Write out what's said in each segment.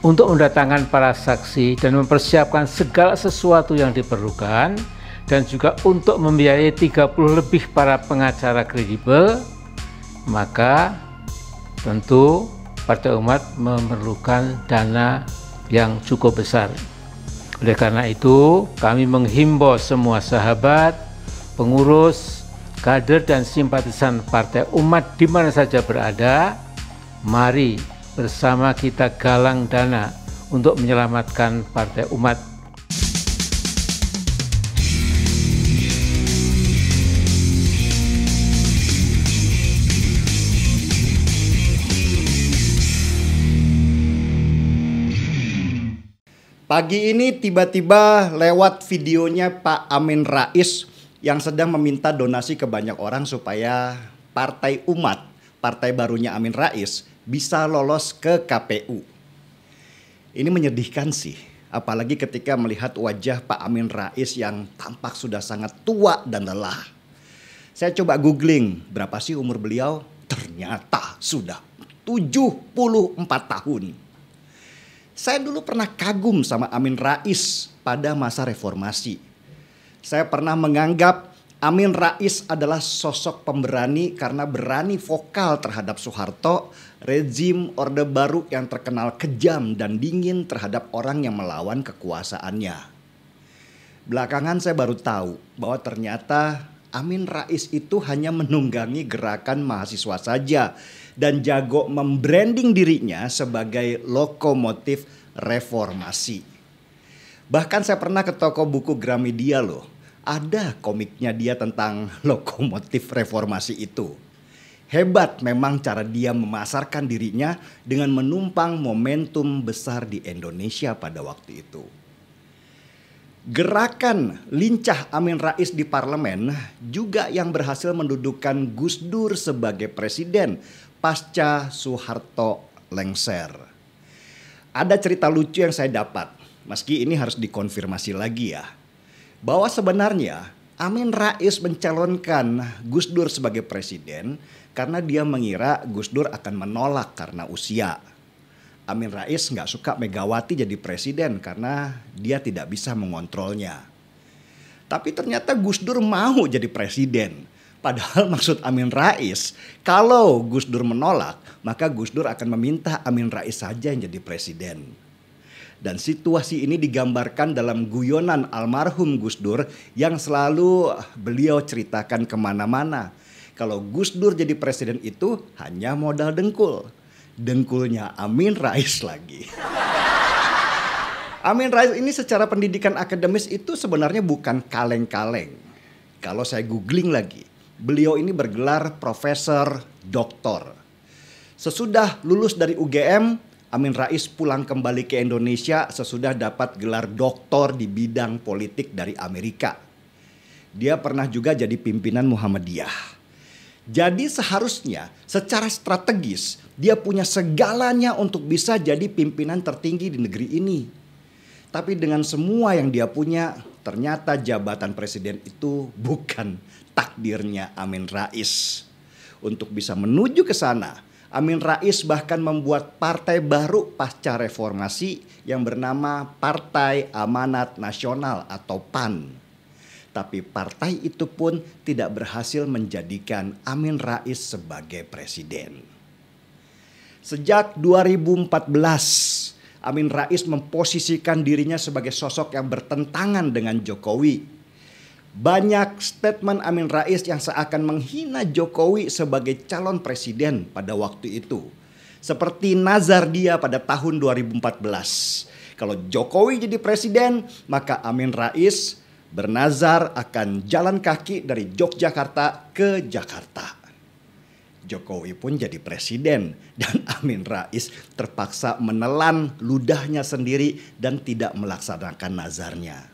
untuk mendatangkan para saksi dan mempersiapkan segala sesuatu yang diperlukan, dan juga untuk membiayai 30 lebih para pengacara kredibel, maka tentu Partai Umat memerlukan dana yang cukup besar. Oleh karena itu, kami menghimbau semua sahabat, pengurus, kader dan simpatisan Partai Umat di mana saja berada, mari bersama kita galang dana untuk menyelamatkan Partai Umat. Pagi ini tiba-tiba lewat videonya Pak Amin Rais yang sedang meminta donasi ke banyak orang supaya Partai Umat, partai barunya Amin Rais, bisa lolos ke KPU. Ini menyedihkan sih, apalagi ketika melihat wajah Pak Amin Rais yang tampak sudah sangat tua dan lelah. Saya coba googling, berapa sih umur beliau? Ternyata sudah 74 tahun. Saya dulu pernah kagum sama Amin Rais pada masa reformasi. Saya pernah menganggap Amin Rais adalah sosok pemberani karena berani vokal terhadap Soeharto, rezim Orde Baru yang terkenal kejam dan dingin terhadap orang yang melawan kekuasaannya. Belakangan saya baru tahu bahwa ternyata Amin Rais itu hanya menunggangi gerakan mahasiswa saja dan jago membranding dirinya sebagai lokomotif reformasi. Bahkan saya pernah ke toko buku Gramedia loh. Ada komiknya dia tentang lokomotif reformasi itu. Hebat memang cara dia memasarkan dirinya dengan menumpang momentum besar di Indonesia pada waktu itu. Gerakan lincah Amin Rais di parlemen juga yang berhasil mendudukan Gus Dur sebagai presiden pasca Soeharto lengser. Ada cerita lucu yang saya dapat, meski ini harus dikonfirmasi lagi ya, bahwa sebenarnya Amin Rais mencalonkan Gus Dur sebagai presiden karena dia mengira Gus Dur akan menolak karena usia. Amin Rais nggak suka Megawati jadi presiden karena dia tidak bisa mengontrolnya. Tapi ternyata Gus Dur mau jadi presiden. Padahal maksud Amin Rais, kalau Gus Dur menolak, maka Gus Dur akan meminta Amin Rais saja yang jadi presiden. Dan situasi ini digambarkan dalam guyonan almarhum Gus Dur yang selalu beliau ceritakan kemana-mana. Kalau Gus Dur jadi presiden itu hanya modal dengkul. Dengkulnya Amin Rais lagi. Amin Rais ini secara pendidikan akademis itu sebenarnya bukan kaleng-kaleng. Kalau saya googling lagi, beliau ini bergelar profesor doktor. Sesudah lulus dari UGM, Amin Rais pulang kembali ke Indonesia sesudah dapat gelar doktor di bidang politik dari Amerika. Dia pernah juga jadi pimpinan Muhammadiyah. Jadi seharusnya secara strategis dia punya segalanya untuk bisa jadi pimpinan tertinggi di negeri ini. Tapi dengan semua yang dia punya, ternyata jabatan presiden itu bukan takdirnya Amin Rais. Untuk bisa menuju ke sana, Amin Rais bahkan membuat partai baru pasca reformasi yang bernama Partai Amanat Nasional atau PAN. Tapi partai itu pun tidak berhasil menjadikan Amin Rais sebagai presiden. Sejak 2014, Amin Rais memposisikan dirinya sebagai sosok yang bertentangan dengan Jokowi. Banyak statement Amin Rais yang seakan menghina Jokowi sebagai calon presiden pada waktu itu. Seperti nazar dia pada tahun 2014. Kalau Jokowi jadi presiden, maka Amin Rais bernazar akan jalan kaki dari Yogyakarta ke Jakarta. Jokowi pun jadi presiden dan Amin Rais terpaksa menelan ludahnya sendiri dan tidak melaksanakan nazarnya.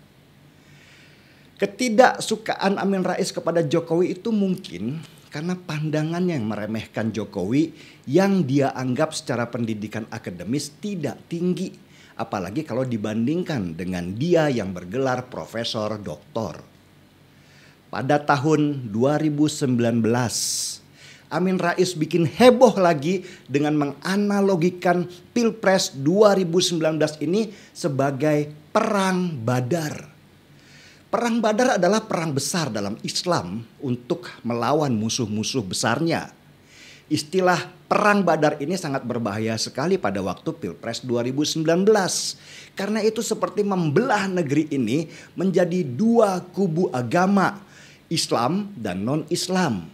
Ketidaksukaan Amin Rais kepada Jokowi itu mungkin karena pandangannya yang meremehkan Jokowi yang dia anggap secara pendidikan akademis tidak tinggi. Apalagi kalau dibandingkan dengan dia yang bergelar profesor doktor. Pada tahun 2019, Amin Rais bikin heboh lagi dengan menganalogikan Pilpres 2019 ini sebagai perang Badar. Perang Badar adalah perang besar dalam Islam untuk melawan musuh-musuh besarnya. Istilah perang Badar ini sangat berbahaya sekali pada waktu Pilpres 2019. Karena itu seperti membelah negeri ini menjadi dua kubu agama, Islam dan non-Islam.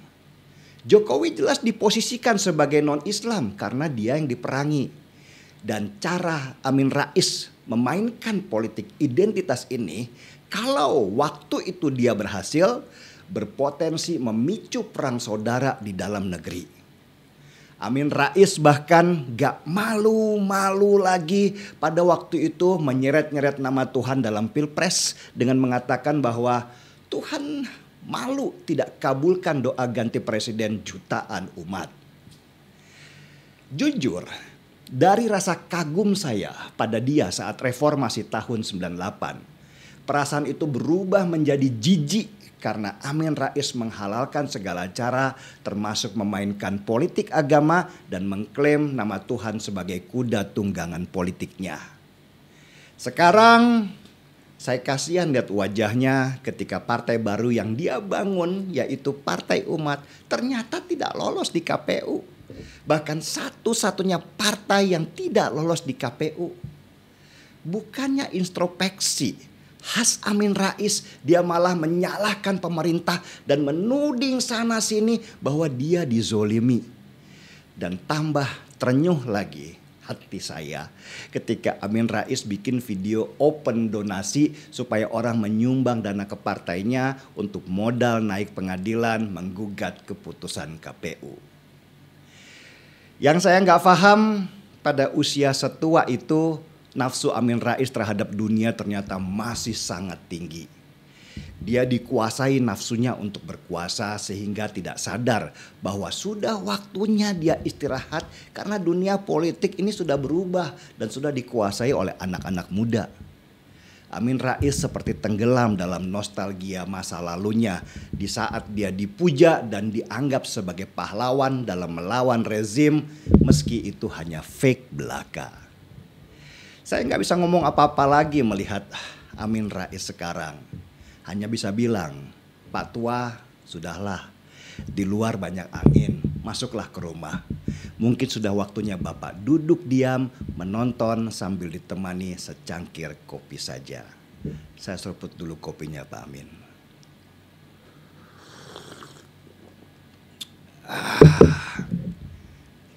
Jokowi jelas diposisikan sebagai non-Islam karena dia yang diperangi. Dan cara Amin Rais memainkan politik identitas ini, kalau waktu itu dia berhasil, berpotensi memicu perang saudara di dalam negeri. Amin Rais bahkan gak malu-malu lagi pada waktu itu menyeret-nyeret nama Tuhan dalam Pilpres dengan mengatakan bahwa Tuhan malu tidak kabulkan doa ganti presiden jutaan umat. Jujur, dari rasa kagum saya pada dia saat reformasi tahun 98, perasaan itu berubah menjadi jijik karena Amin Rais menghalalkan segala cara termasuk memainkan politik agama dan mengklaim nama Tuhan sebagai kuda tunggangan politiknya. Sekarang saya kasihan lihat wajahnya ketika partai baru yang dia bangun, yaitu Partai Umat, ternyata tidak lolos di KPU. Bahkan satu-satunya partai yang tidak lolos di KPU. Bukannya introspeksi khas Amin Rais, dia malah menyalahkan pemerintah dan menuding sana sini bahwa dia dizolimi. Dan tambah terenyuh lagi hati saya ketika Amin Rais bikin video open donasi supaya orang menyumbang dana ke partainya untuk modal naik pengadilan menggugat keputusan KPU. Yang saya nggak paham, pada usia setua itu nafsu Amin Rais terhadap dunia ternyata masih sangat tinggi. Dia dikuasai nafsunya untuk berkuasa sehingga tidak sadar bahwa sudah waktunya dia istirahat karena dunia politik ini sudah berubah dan sudah dikuasai oleh anak-anak muda. Amin Rais seperti tenggelam dalam nostalgia masa lalunya di saat dia dipuja dan dianggap sebagai pahlawan dalam melawan rezim meski itu hanya fake belaka. Saya nggak bisa ngomong apa-apa lagi melihat Amin Rais sekarang. Hanya bisa bilang, Pak Tua, sudahlah. Di luar banyak angin, masuklah ke rumah. Mungkin sudah waktunya Bapak duduk diam, menonton sambil ditemani secangkir kopi saja. Saya seruput dulu kopinya Pak Amin.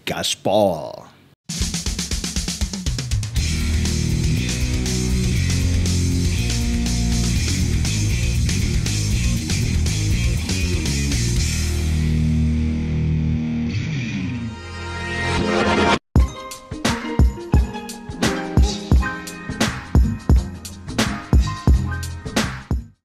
Gaspol.